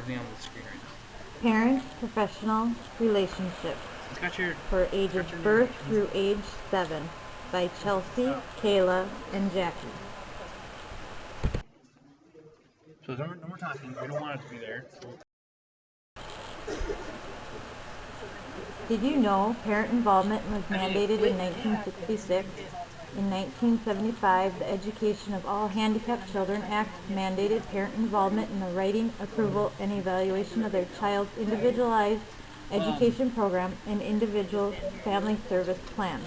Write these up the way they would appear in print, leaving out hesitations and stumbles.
me on the screen right now. Parent-professional relationships It's got your for ages name. birth through age 7 by Chelsea, Kayla, and Jackie. So no more talking. We don't want it to be there. Did you know parent involvement was mandated in 1966? In 1975, the Education of All Handicapped Children Act mandated parent involvement in the writing, approval, and evaluation of their child's individualized education program and individual family service plan.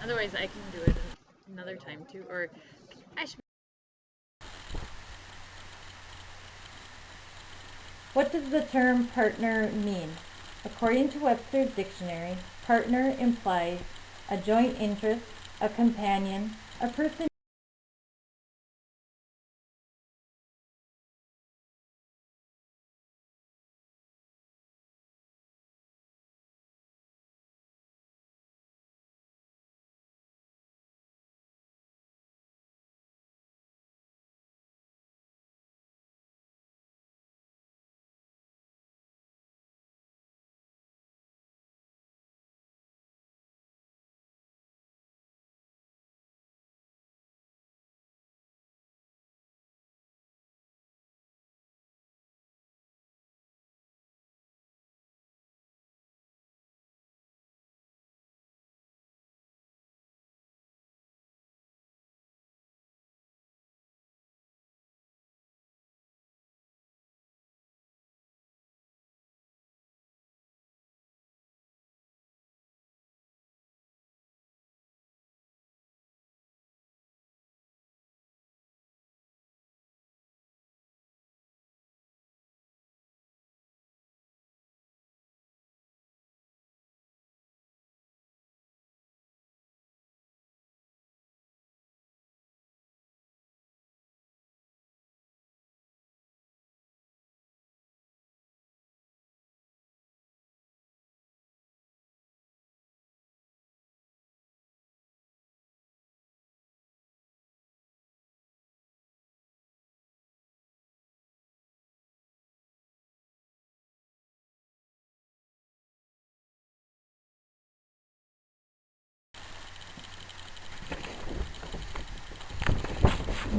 Otherwise, I can do it another time too, or I should. What does the term partner mean? According to Webster's dictionary, partner implies a joint interest, a companion, a person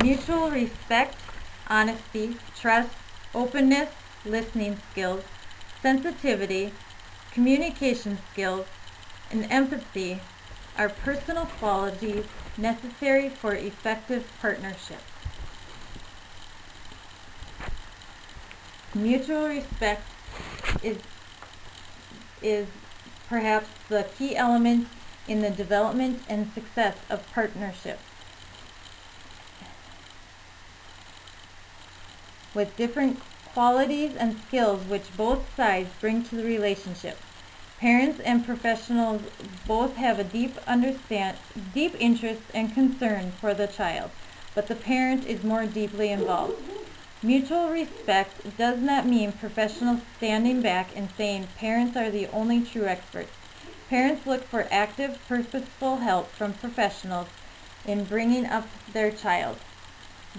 mutual respect, honesty, trust, openness, listening skills, sensitivity, communication skills, and empathy are personal qualities necessary for effective partnership. Mutual respect is perhaps the key element in the development and success of partnership. With different qualities and skills which both sides bring to the relationship. Parents and professionals both have a deep interest and concern for the child, but the parent is more deeply involved. Mutual respect does not mean professionals standing back and saying parents are the only true experts. Parents look for active, purposeful help from professionals in bringing up their child,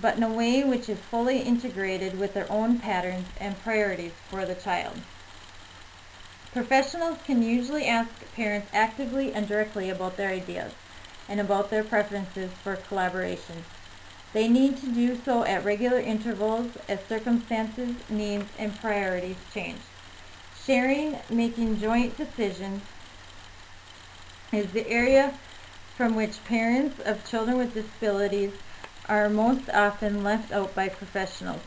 but in a way which is fully integrated with their own patterns and priorities for the child. Professionals can usually ask parents actively and directly about their ideas and about their preferences for collaboration. They need to do so at regular intervals as circumstances, needs, and priorities change. Sharing, making joint decisions is the area from which parents of children with disabilities are most often left out by professionals.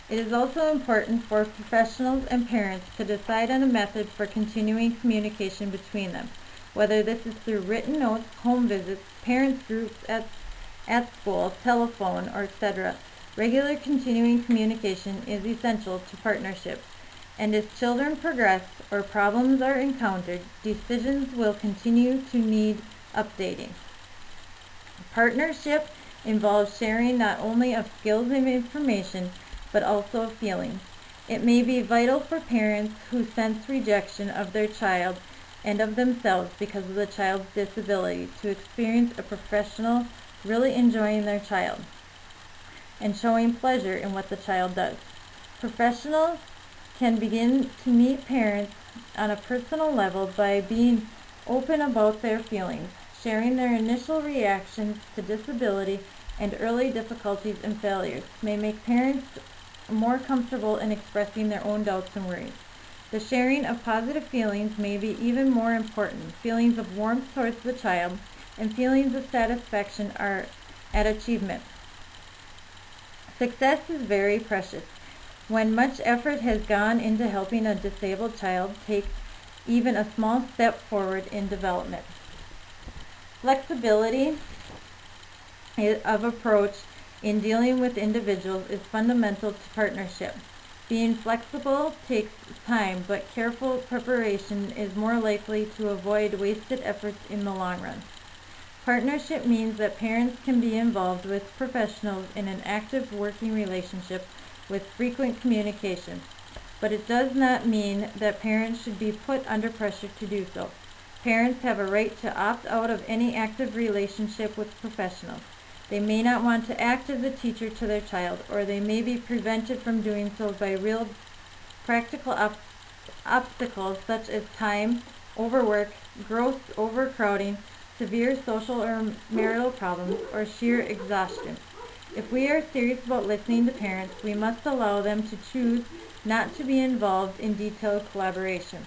It is also important for professionals and parents to decide on a method for continuing communication between them, whether this is through written notes, home visits, parents groups at school, telephone, or etc. Regular continuing communication is essential to partnership, and as children progress or problems are encountered, decisions will continue to need updating. Partnership involves sharing not only of skills and information, but also of feelings. It may be vital for parents who sense rejection of their child and of themselves because of the child's disability to experience a professional really enjoying their child. and showing pleasure in what the child does. Professionals can begin to meet parents on a personal level by being open about their feelings, sharing their initial reactions to disability and early difficulties and failures may make parents more comfortable in expressing their own doubts and worries. The sharing of positive feelings may be even more important. Feelings of warmth towards the child and feelings of satisfaction are at achievement. Success is very precious. When much effort has gone into helping a disabled child take even a small step forward in development. Flexibility of approach in dealing with individuals is fundamental to partnership. Being flexible takes time, but careful preparation is more likely to avoid wasted efforts in the long run. Partnership means that parents can be involved with professionals in an active working relationship with frequent communication, but it does not mean that parents should be put under pressure to do so. Parents have a right to opt out of any active relationship with professionals. They may not want to act as a teacher to their child, or they may be prevented from doing so by real practical obstacles such as time, overwork, gross overcrowding, severe social or marital problems, or sheer exhaustion. If we are serious about listening to parents, we must allow them to choose not to be involved in detailed collaboration.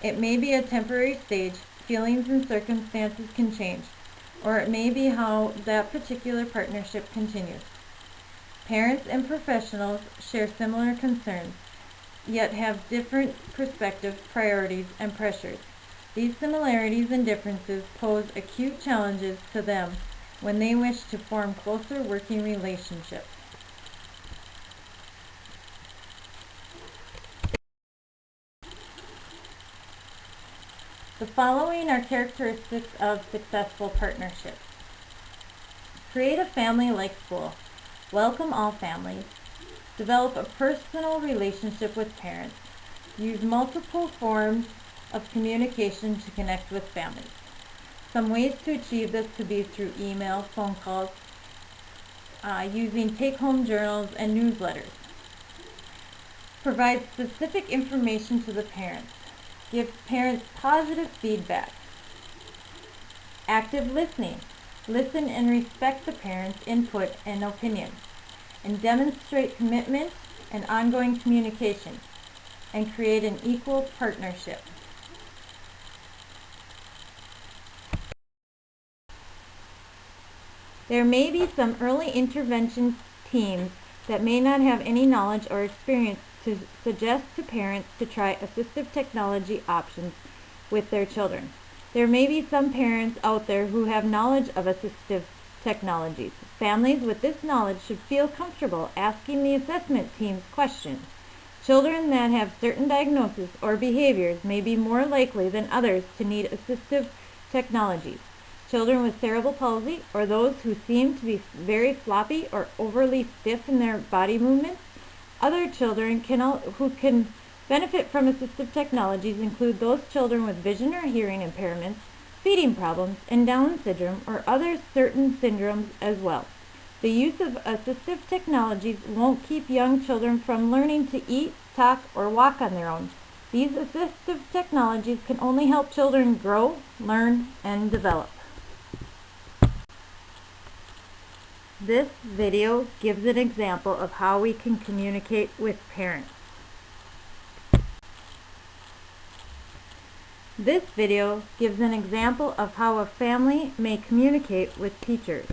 It may be a temporary stage, feelings and circumstances can change, or it may be how that particular partnership continues. Parents and professionals share similar concerns, yet have different perspectives, priorities, and pressures. These similarities and differences pose acute challenges to them when they wish to form closer working relationships. The following are characteristics of successful partnerships. Create a family-like school. Welcome all families. Develop a personal relationship with parents. Use multiple forms of communication to connect with families. Some ways to achieve this could be through email, phone calls, using take-home journals and newsletters. Provide specific information to the parents. Give parents positive feedback. Active listening. Listen and respect the parents' input and opinions, and demonstrate commitment and ongoing communication, and create an equal partnership. There may be some early intervention teams that may not have any knowledge or experience to suggest to parents to try assistive technology options with their children. There may be some parents out there who have knowledge of assistive technologies. Families with this knowledge should feel comfortable asking the assessment teams questions. Children that have certain diagnoses or behaviors may be more likely than others to need assistive technologies. Children with cerebral palsy, or those who seem to be very floppy or overly stiff in their body movements. Other children who can benefit from assistive technologies include those children with vision or hearing impairments, feeding problems, and Down syndrome, or other certain syndromes as well. The use of assistive technologies won't keep young children from learning to eat, talk, or walk on their own. These assistive technologies can only help children grow, learn, and develop. This video gives an example of how we can communicate with parents. This video gives an example of how a family may communicate with teachers.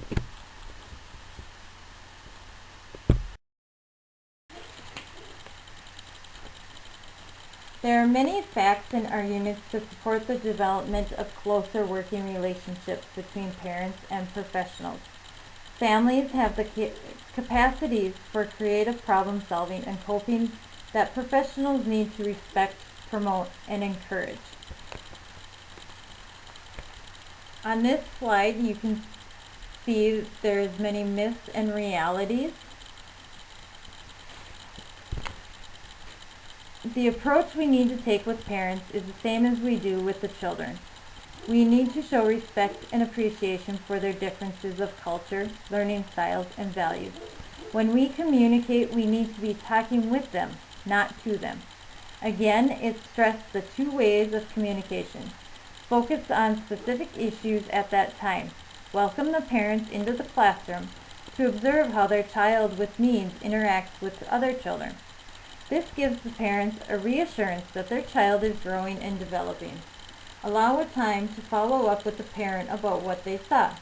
There are many facts in our units to support the development of closer working relationships between parents and professionals. Families have the capacities for creative problem solving and coping that professionals need to respect, promote, and encourage. On this slide, you can see there's many myths and realities. The approach we need to take with parents is the same as we do with the children. We need to show respect and appreciation for their differences of culture, learning styles, and values. When we communicate, we need to be talking with them, not to them. Again, it stressed the two ways of communication. Focus on specific issues at that time. Welcome the parents into the classroom to observe how their child with needs interacts with other children. This gives the parents a reassurance that their child is growing and developing. Allow a time to follow up with the parent about what they saw.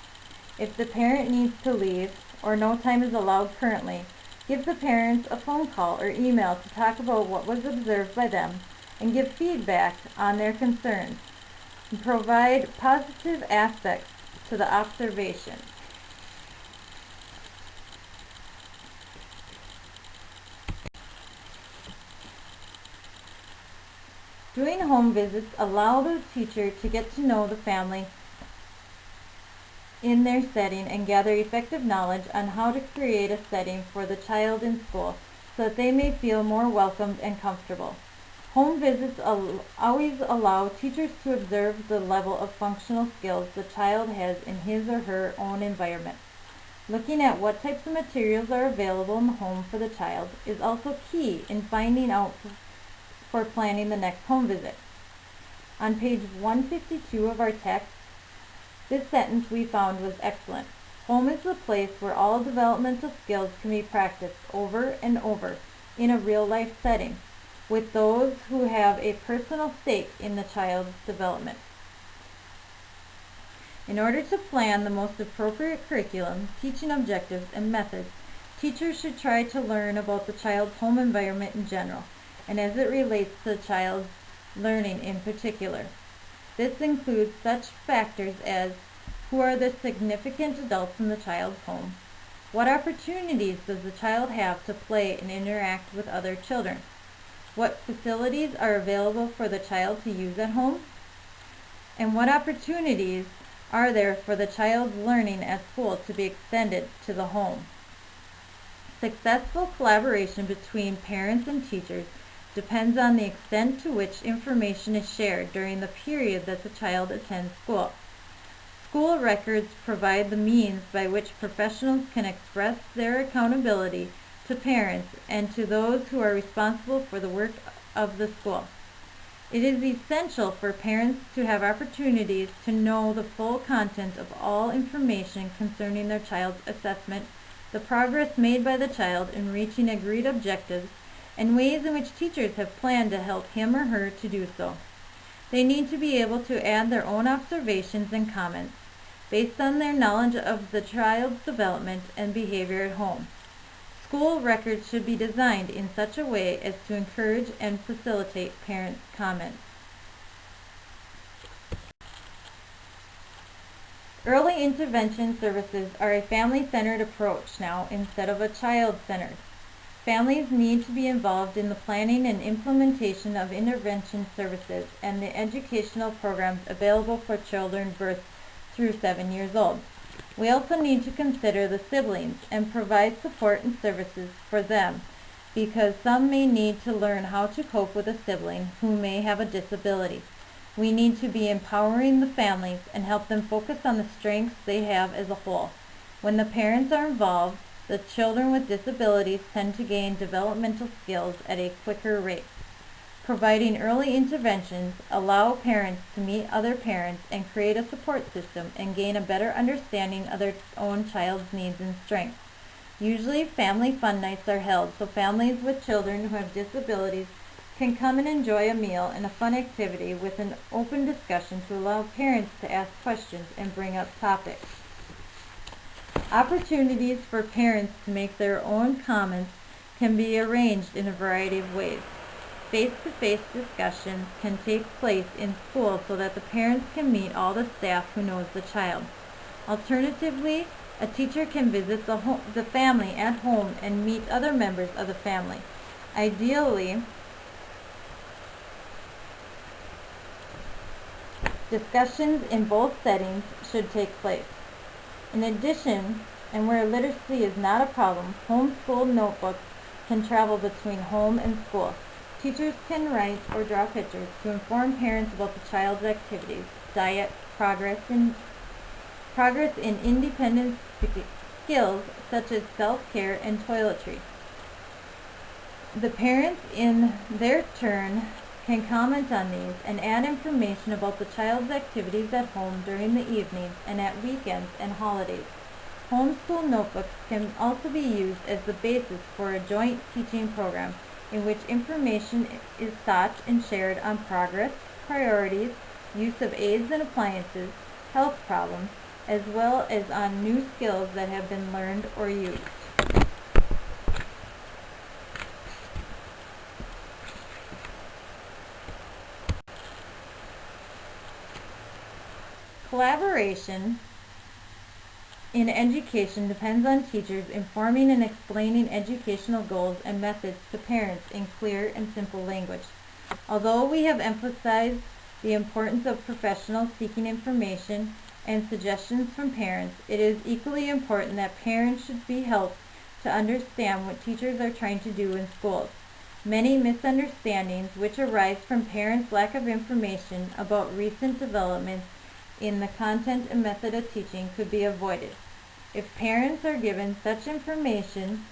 If the parent needs to leave or no time is allowed currently, give the parents a phone call or email to talk about what was observed by them and give feedback on their concerns and provide positive aspects to the observation. Doing home visits allow the teacher to get to know the family in their setting and gather effective knowledge on how to create a setting for the child in school so that they may feel more welcomed and comfortable. Home visits always allow teachers to observe the level of functional skills the child has in his or her own environment. Looking at what types of materials are available in the home for the child is also key in finding out for planning the next home visit. On page 152 of our text, this sentence we found was excellent. Home is the place where all developmental skills can be practiced over and over in a real-life setting with those who have a personal stake in the child's development. In order to plan the most appropriate curriculum, teaching objectives, and methods, teachers should try to learn about the child's home environment in general, and as it relates to the child's learning in particular. This includes such factors as who are the significant adults in the child's home, what opportunities does the child have to play and interact with other children, what facilities are available for the child to use at home, and what opportunities are there for the child's learning at school to be extended to the home. Successful collaboration between parents and teachers depends on the extent to which information is shared during the period that the child attends school. School records provide the means by which professionals can express their accountability to parents and to those who are responsible for the work of the school. It is essential for parents to have opportunities to know the full content of all information concerning their child's assessment, the progress made by the child in reaching agreed objectives, and ways in which teachers have planned to help him or her to do so. They need to be able to add their own observations and comments based on their knowledge of the child's development and behavior at home. School records should be designed in such a way as to encourage and facilitate parents' comments. Early intervention services are a family-centered approach now instead of a child-centered. Families need to be involved in the planning and implementation of intervention services and the educational programs available for children birth through 7 years old. We also need to consider the siblings and provide support and services for them because some may need to learn how to cope with a sibling who may have a disability. We need to be empowering the families and help them focus on the strengths they have as a whole. When the parents are involved, the children with disabilities tend to gain developmental skills at a quicker rate. Providing early interventions allow parents to meet other parents and create a support system and gain a better understanding of their own child's needs and strengths. Usually family fun nights are held so families with children who have disabilities can come and enjoy a meal and a fun activity with an open discussion to allow parents to ask questions and bring up topics. Opportunities for parents to make their own comments can be arranged in a variety of ways. Face-to-face discussions can take place in school so that the parents can meet all the staff who knows the child. Alternatively, a teacher can visit the family at home and meet other members of the family. Ideally, discussions in both settings should take place. In addition, and where literacy is not a problem, homeschooled notebooks can travel between home and school. Teachers can write or draw pictures to inform parents about the child's activities, diet, progress in independent skills, such as self-care and toiletry. The parents, in their turn, can comment on these and add information about the child's activities at home during the evenings and at weekends and holidays. Homeschool notebooks can also be used as the basis for a joint teaching program in which information is sought and shared on progress, priorities, use of aids and appliances, health problems, as well as on new skills that have been learned or used. Collaboration in education depends on teachers informing and explaining educational goals and methods to parents in clear and simple language. Although we have emphasized the importance of professionals seeking information and suggestions from parents, it is equally important that parents should be helped to understand what teachers are trying to do in schools. Many misunderstandings which arise from parents' lack of information about recent developments in the content and method of teaching could be avoided. If parents are given such information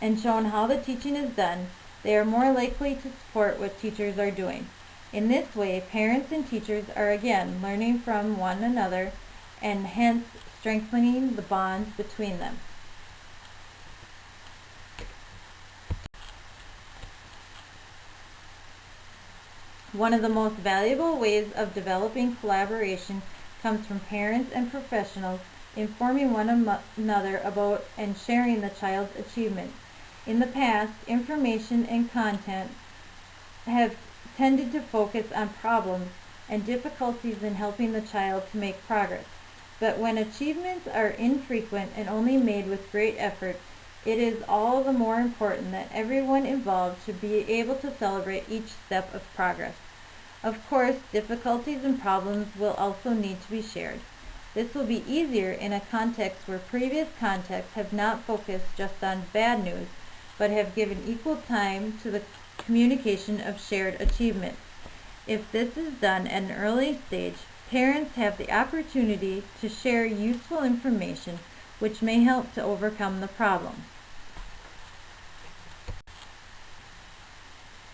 and shown how the teaching is done, they are more likely to support what teachers are doing. In this way, parents and teachers are again learning from one another and hence strengthening the bonds between them. One of the most valuable ways of developing collaboration comes from parents and professionals informing one another about and sharing the child's achievements. In the past, information and content have tended to focus on problems and difficulties in helping the child to make progress. But when achievements are infrequent and only made with great effort, it is all the more important that everyone involved should be able to celebrate each step of progress. Of course, difficulties and problems will also need to be shared. This will be easier in a context where previous contexts have not focused just on bad news, but have given equal time to the communication of shared achievements. If this is done at an early stage, parents have the opportunity to share useful information which may help to overcome the problem.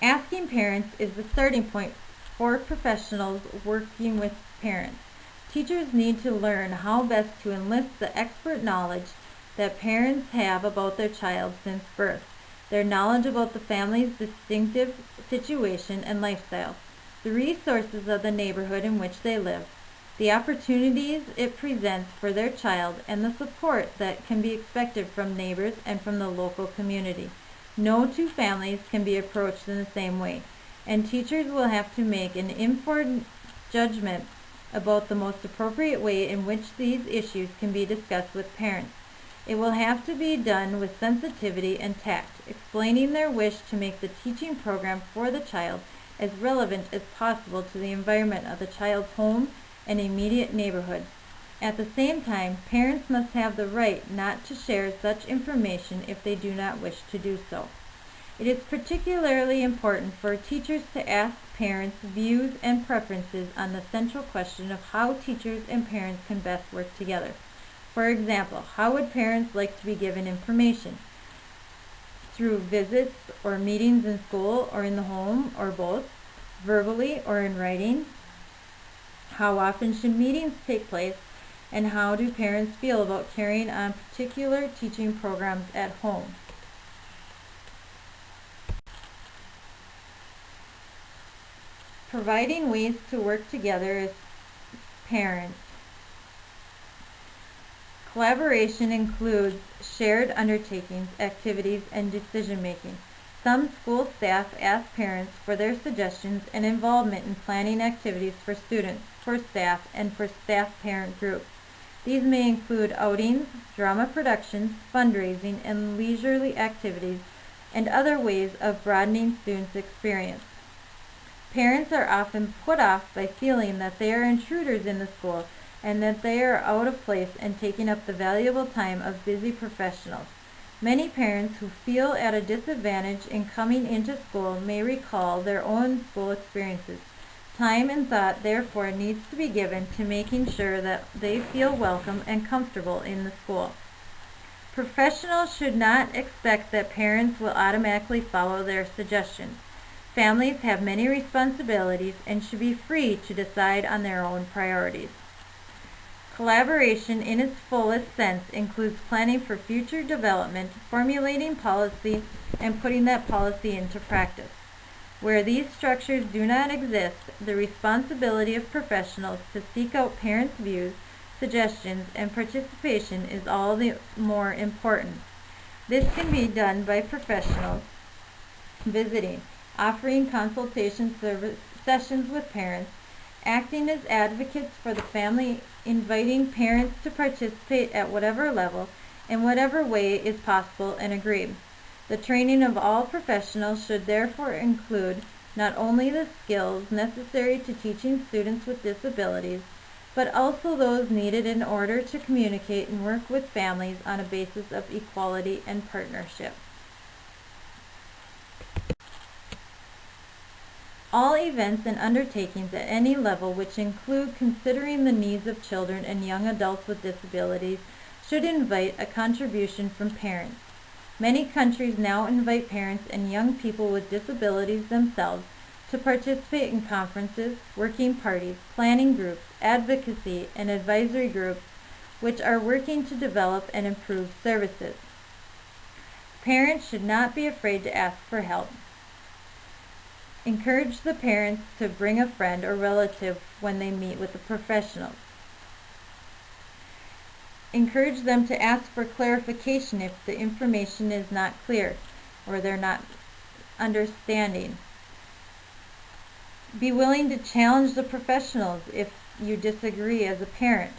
Asking parents is the starting point for professionals working with parents. Teachers need to learn how best to enlist the expert knowledge that parents have about their child since birth, their knowledge about the family's distinctive situation and lifestyle, the resources of the neighborhood in which they live, the opportunities it presents for their child, and the support that can be expected from neighbors and from the local community. No two families can be approached in the same way, and teachers will have to make an informed judgment about the most appropriate way in which these issues can be discussed with parents. It will have to be done with sensitivity and tact, explaining their wish to make the teaching program for the child as relevant as possible to the environment of the child's home and immediate neighborhood. At the same time, parents must have the right not to share such information if they do not wish to do so. It is particularly important for teachers to ask parents' views and preferences on the central question of how teachers and parents can best work together. For example, how would parents like to be given information? Through visits or meetings in school or in the home, or both, verbally or in writing? How often should meetings take place, and how do parents feel about carrying on particular teaching programs at home? Providing ways to work together as parents. Collaboration includes shared undertakings, activities, and decision-making. Some school staff ask parents for their suggestions and involvement in planning activities for students, for staff, and for staff-parent groups. These may include outings, drama productions, fundraising, and leisurely activities, and other ways of broadening students' experience. Parents are often put off by feeling that they are intruders in the school and that they are out of place and taking up the valuable time of busy professionals. Many parents who feel at a disadvantage in coming into school may recall their own school experiences. Time and thought, therefore, needs to be given to making sure that they feel welcome and comfortable in the school. Professionals should not expect that parents will automatically follow their suggestions. Families have many responsibilities and should be free to decide on their own priorities. Collaboration in its fullest sense includes planning for future development, formulating policy, and putting that policy into practice. Where these structures do not exist, the responsibility of professionals to seek out parents' views, suggestions, and participation is all the more important. This can be done by professionals visiting, offering consultation sessions with parents, acting as advocates for the family, inviting parents to participate at whatever level, in whatever way is possible and agreed. The training of all professionals should therefore include not only the skills necessary to teaching students with disabilities, but also those needed in order to communicate and work with families on a basis of equality and partnership. All events and undertakings at any level which include considering the needs of children and young adults with disabilities should invite a contribution from parents. Many countries now invite parents and young people with disabilities themselves to participate in conferences, working parties, planning groups, advocacy, and advisory groups which are working to develop and improve services. Parents should not be afraid to ask for help. Encourage the parents to bring a friend or relative when they meet with the professionals. Encourage them to ask for clarification if the information is not clear or they're not understanding. Be willing to challenge the professionals if you disagree as a parent.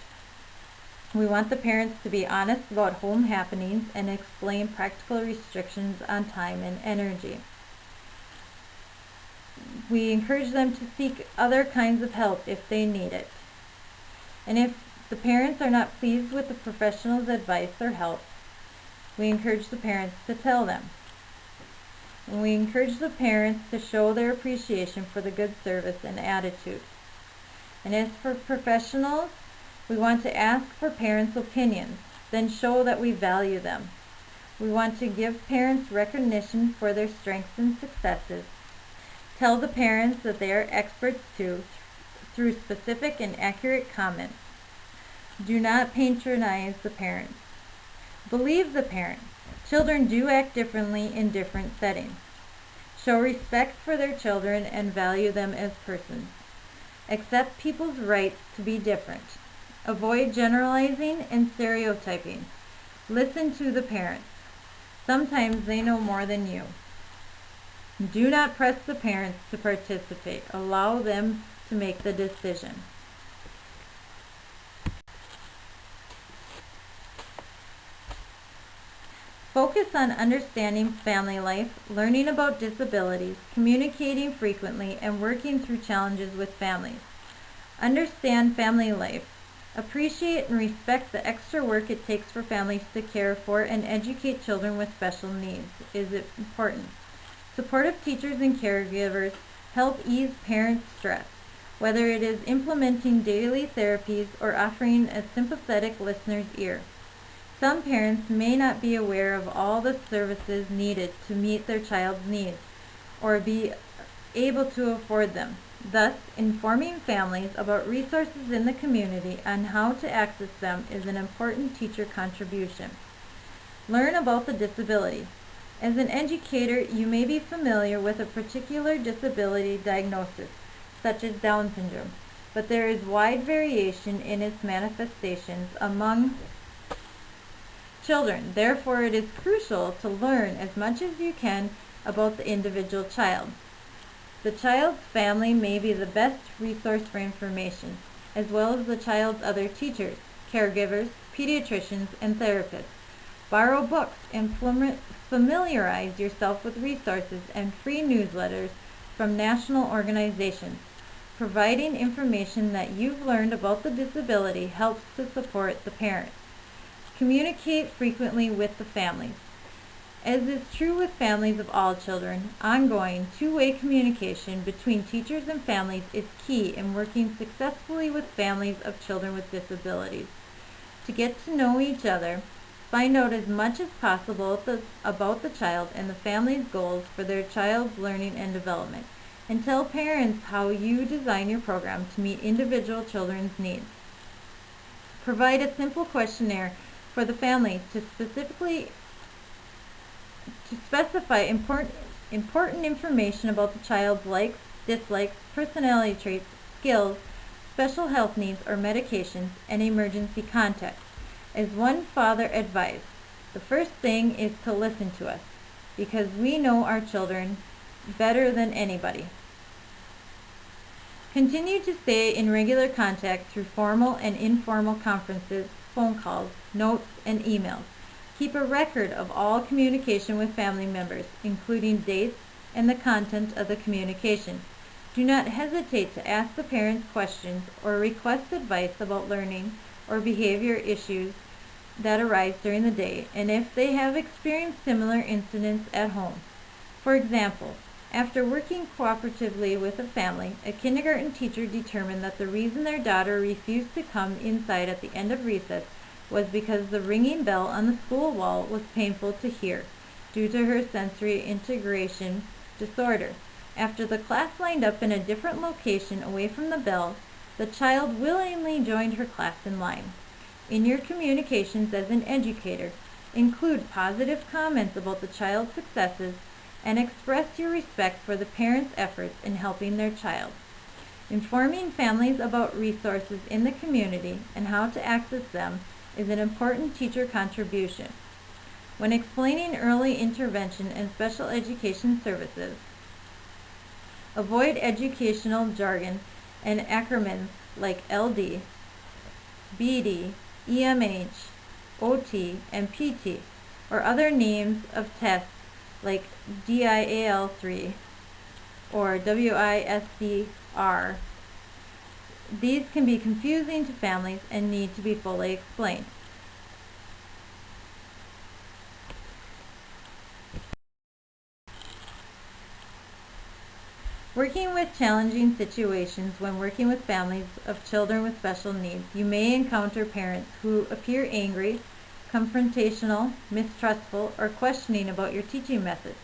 We want the parents to be honest about home happenings and explain practical restrictions on time and energy. We encourage them to seek other kinds of help if they need it. And if the parents are not pleased with the professional's advice or help, we encourage the parents to tell them. And we encourage the parents to show their appreciation for the good service and attitude. And as for professionals, we want to ask for parents' opinions, then show that we value them. We want to give parents recognition for their strengths and successes. Tell the parents that they are experts too, through specific and accurate comments. Do not patronize the parents. Believe the parents. Children do act differently in different settings. Show respect for their children and value them as persons. Accept people's rights to be different. Avoid generalizing and stereotyping. Listen to the parents. Sometimes they know more than you. Do not press the parents to participate. Allow them to make the decision. Focus on understanding family life, learning about disabilities, communicating frequently, and working through challenges with families. Understand family life. Appreciate and respect the extra work it takes for families to care for and educate children with special needs is important. Supportive teachers and caregivers help ease parents' stress, whether it is implementing daily therapies or offering a sympathetic listener's ear. Some parents may not be aware of all the services needed to meet their child's needs or be able to afford them. Thus, informing families about resources in the community on how to access them is an important teacher contribution. Learn about the disability. As an educator, you may be familiar with a particular disability diagnosis, such as Down syndrome, but there is wide variation in its manifestations among children. Therefore, it is crucial to learn as much as you can about the individual child. The child's family may be the best resource for information, as well as the child's other teachers, caregivers, pediatricians, and therapists. Borrow books and familiarize yourself with resources and free newsletters from national organizations. Providing information that you've learned about the disability helps to support the parents. Communicate frequently with the families. As is true with families of all children, ongoing two-way communication between teachers and families is key in working successfully with families of children with disabilities. To get to know each other, find out as much as possible about the child and the family's goals for their child's learning and development, and tell parents how you design your program to meet individual children's needs. Provide a simple questionnaire for the family to specify important information about the child's likes, dislikes, personality traits, skills, special health needs or medications, and emergency contacts. As one father advised, the first thing is to listen to us, because we know our children better than anybody. Continue to stay in regular contact through formal and informal conferences, phone calls, notes, and emails. Keep a record of all communication with family members, including dates and the content of the communication. Do not hesitate to ask the parents questions or request advice about learning or behavior issues that arise during the day, and if they have experienced similar incidents at home. For example, after working cooperatively with a family, a kindergarten teacher determined that the reason their daughter refused to come inside at the end of recess was because the ringing bell on the school wall was painful to hear, due to her sensory integration disorder. After the class lined up in a different location away from the bell, the child willingly joined her class in line. In your communications as an educator, include positive comments about the child's successes and express your respect for the parents' efforts in helping their child. Informing families about resources in the community and how to access them is an important teacher contribution. When explaining early intervention and special education services, avoid educational jargon and acronyms like LD, BD, EMH, OT, and PT, or other names of tests like DIAL-3 or WISDR. These can be confusing to families and need to be fully explained. Working with challenging situations. When working with families of children with special needs, you may encounter parents who appear angry, confrontational, mistrustful, or questioning about your teaching methods.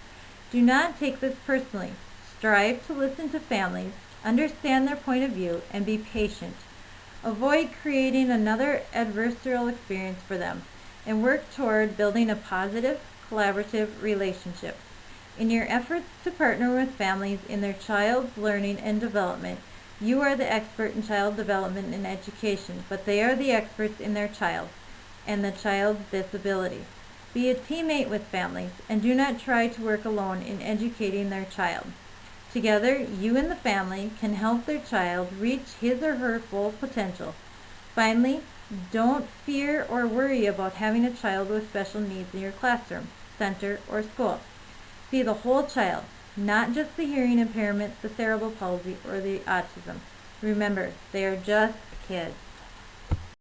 Do not take this personally. Strive to listen to families, understand their point of view, and be patient. Avoid creating another adversarial experience for them, and work toward building a positive, collaborative relationship. In your efforts to partner with families in their child's learning and development, you are the expert in child development and education, but they are the experts in their child and the child's disability. Be a teammate with families, and do not try to work alone in educating their child. Together, you and the family can help their child reach his or her full potential. Finally, don't fear or worry about having a child with special needs in your classroom, center, or school. See the whole child, not just the hearing impairment, the cerebral palsy, or the autism. Remember, they are just kids.